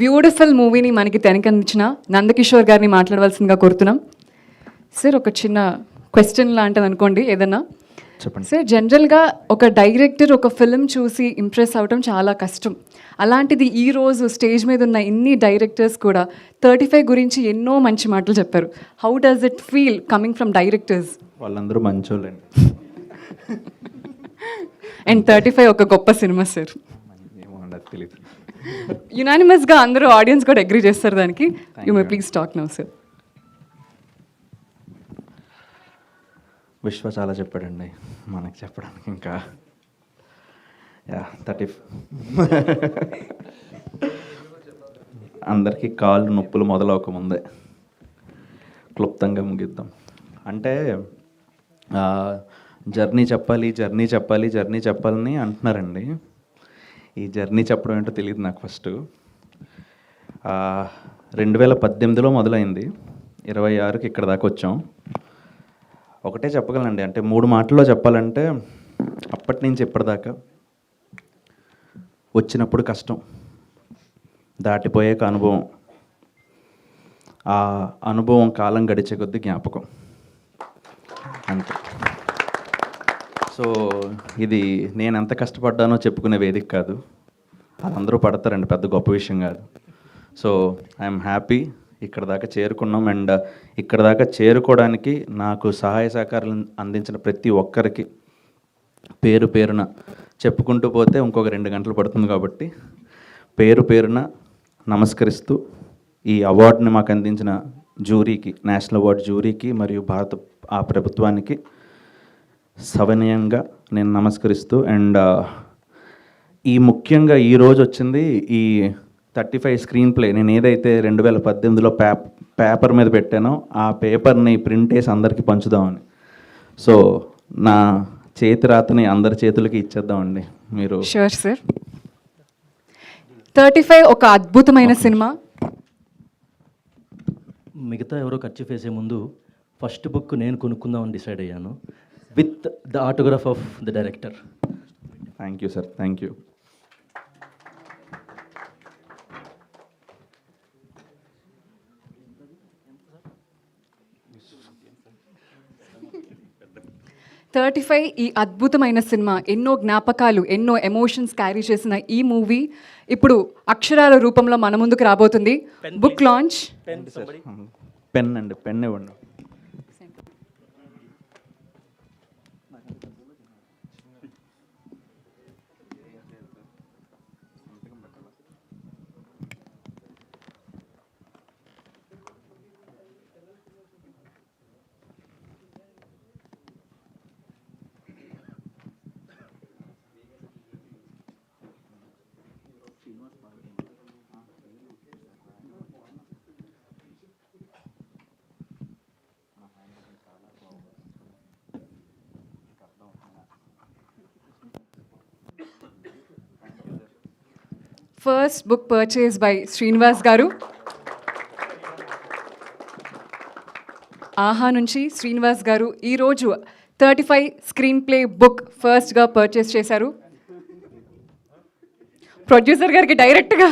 Beautiful మూవీని మనకి తెరకెక్కించిన నందకిషోర్ గారిని మాట్లాడవలసిందిగా కోరుతున్నాం. సార్ ఒక చిన్న క్వశ్చన్ లాంటిది అనుకోండి ఏదన్నా. చెప్పండి సార్ జనరల్గా ఒక డైరెక్టర్ ఒక ఫిల్మ్ చూసి ఇంప్రెస్ అవడం చాలా కష్టం. అలాంటిది ఈ రోజు స్టేజ్ మీద ఉన్న ఇన్ని డైరెక్టర్స్ కూడా 35 గురించి ఎన్నో మంచి మాటలు చెప్పారు. How does it feel coming from directors? వాళ్ళందరూ మంచోళ్ళండి. అండ్ 35 ఒక గొప్ప సినిమా సార్. ఏమో అండి, అది తెలియదు. యునానిమస్గా అందరూ ఆడియన్స్ కూడా అగ్రీ చేస్తారు దానికి. You may please talk now sir. విశ్వ చాలా చెప్పాడండి, మనకి చెప్పడానికి ఇంకా 30. అందరికీ కాళ్ళు నొప్పులు మొదలవకముందే క్లుప్తంగా ముగిద్దాం. అంటే జర్నీ చెప్పాలని అంటున్నారండి. ఈ జర్నీ చెప్పడం ఏంటో తెలియదు నాకు. ఫస్ట్ 2018లో మొదలైంది, 26కి ఇక్కడ దాకా వచ్చాం. ఒకటే చెప్పగలనండి, అంటే 3 మాటల్లో చెప్పాలంటే అప్పటి నుంచి ఇప్పటిదాకా వచ్చినప్పుడు కష్టం, దాటిపోయాక అనుభవం, ఆ అనుభవం కాలం గడిచే కొద్దీ జ్ఞాపకం, అంతే. సో ఇది నేను ఎంత కష్టపడ్డానో చెప్పుకునే వేదిక కాదు, అందరూ పడతారండి, పెద్ద గొప్ప విషయం కాదు. సో ఐఎమ్ హ్యాపీ ఇక్కడ దాకా చేరుకున్నాం. అండ్ ఇక్కడ దాకా చేరుకోవడానికి నాకు సహాయ సహకారాలు అందించిన ప్రతి ఒక్కరికి పేరు పేరున చెప్పుకుంటూ పోతే ఇంకొక 2 గంటలు పడుతుంది, కాబట్టి పేరు పేరున నమస్కరిస్తూ ఈ అవార్డుని మాకు అందించిన జ్యూరీకి, నేషనల్ అవార్డు జ్యూరీకి మరియు భారత ప్రభుత్వానికి సవినయంగా నేను నమస్కరిస్తూ, అండ్ ముఖ్యంగా ఈరోజు వచ్చింది ఈ 35 స్క్రీన్ ప్లే. నేను ఏదైతే 2018లో పేపర్ మీద పెట్టానో ఆ పేపర్ని ప్రింట్ వేసి అందరికీ పంచుదామని. సో నా చేతి రాతని అందరి చేతులకి ఇచ్చేద్దామండి. మీరు షూర్ సార్. 35 ఒక అద్భుతమైన సినిమా. మిగతా ఎవరో ఖర్చు వేసే ముందు ఫస్ట్ బుక్ నేను కొనుక్కుందామని డిసైడ్ అయ్యాను, with the autograph of the director. Thank you sir, thank you. ఈ అద్భుతమైన సినిమా ఎన్నో జ్ఞాపకాలు, ఎన్నో ఎమోషన్స్ క్యారీ చేసిన ఈ మూవీ ఇప్పుడు అక్షరాల రూపంలో మన ముందుకు రాబోతుంది. Book launch. పెన్ అండి, పెన్ ఇవ్వండి. First book purchase by Srinivas గారు. ఆహా నుంచి శ్రీనివాస్ గారు ఈరోజు 35 స్క్రీన్ ప్లే బుక్ ఫస్ట్గా పర్చేస్ చేశారు. ప్రొడ్యూసర్ గారికి డైరెక్ట్గా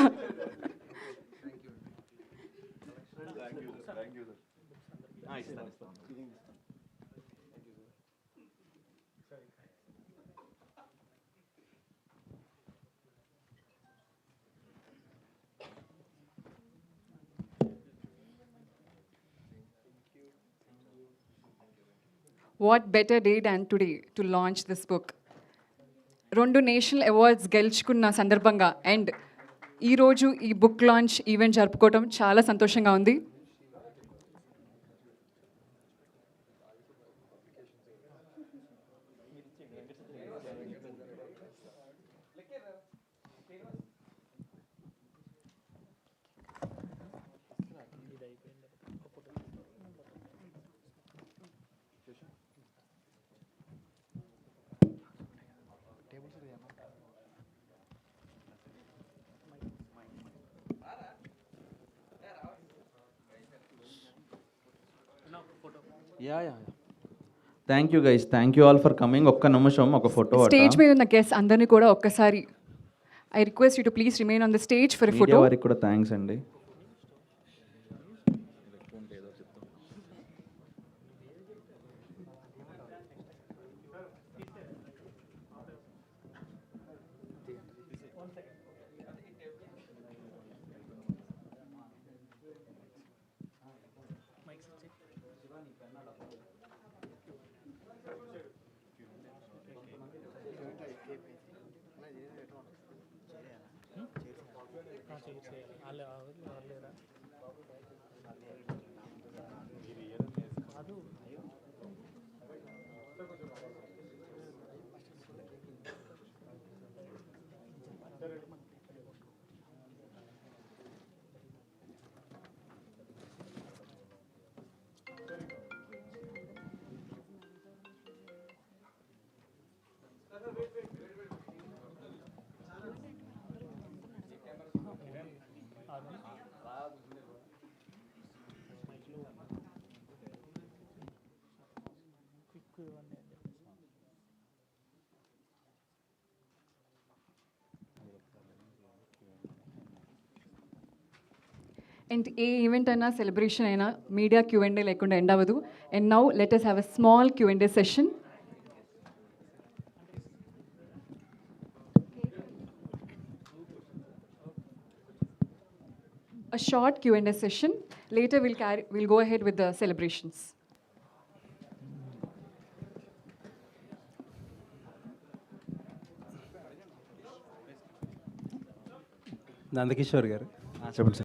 what better day than today to launch this book. 2 national awards గెలుచుకున్న సందర్భంగా అండ్ ఈరోజు ఈ బుక్ లాంచ్ ఈవెంట్ జరుపుకోవడం చాలా సంతోషంగా ఉంది. Thank you guys, thank you all for coming. ఒక్క నిమిషం, ఒక ఫోటో. స్టేజ్ మీద ఉన్న గెస్ట్ అందరినీ కూడా ఒక్కసారి I request you to please remain on the stage for a media photo. వారికి కూడా థ్యాంక్స్ అండి. అండ్ ఏ ఈవెంట్ అయినా సెలబ్రేషన్ అయినా మీడియా Q&A లేకుండా ఎండ్ అవ్వదు. And now let us have a small Q&A session. A short Q&A session. Later we'll go ahead with the celebrations. Nandakishore గారు చెప్పండి sir.